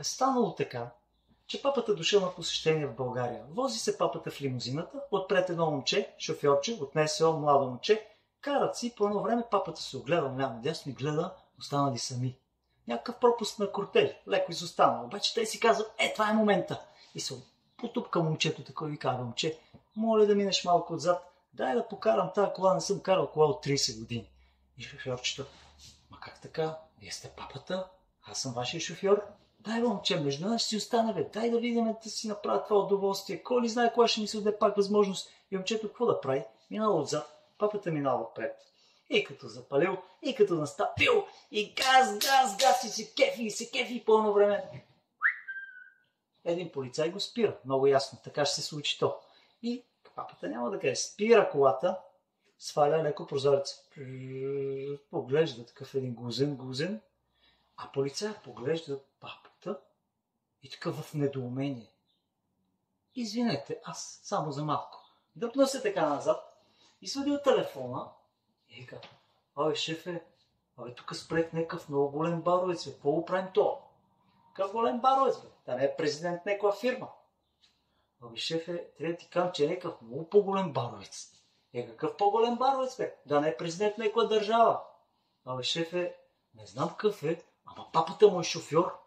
Станало така, че папата дошъл на посещение в България. Вози се папата в лимузината, отпред едно момче, шофьорче, от НСО, младо момче, карат си, по едно време папата се огледа ляво-надясно и гледа останали сами. Някакъв пропуск на кортеж, леко изостанал, обаче те си казват, това е момента. И се потупка момчето, такова и казва, момче, моля да минеш малко отзад, дай да покарам тази кола, не съм карал кола от 30 години. И шофьорчето, ма как така, вие сте папата, аз съм вашия шофьор. Дай, момче, между нас ще си остане, бе. Дай да видим да си направя това удоволствие. Кой ли знае кога ще ми се даде пак възможност. И момчето какво да прави? Минало отзад, папата минава отпред. И като запалил, и като настъпил, и газ, и се кефи пълно време. Един полицай го спира, много ясно, така ще се случи то. И папата няма да каже, спира колата, сваля леко прозореца. Поглежда такъв един гузен, а полицай поглежда папата и такъв в недоумение. Извинете, аз само за малко. Дъпна се така назад, извадил телефона и вика, шефе, тук спрет някакъв много голем баровец, какво го правим то? Какъв голем баровец, бе? Да не е президент някаква фирма. Шефе, трябва да ти кажа, че е някакъв много по-голем баровец. Какъв по-голем баровец, бе? Да не е президент някаква държава. Шефе, не знам какъв е, ама папата му е шофьор.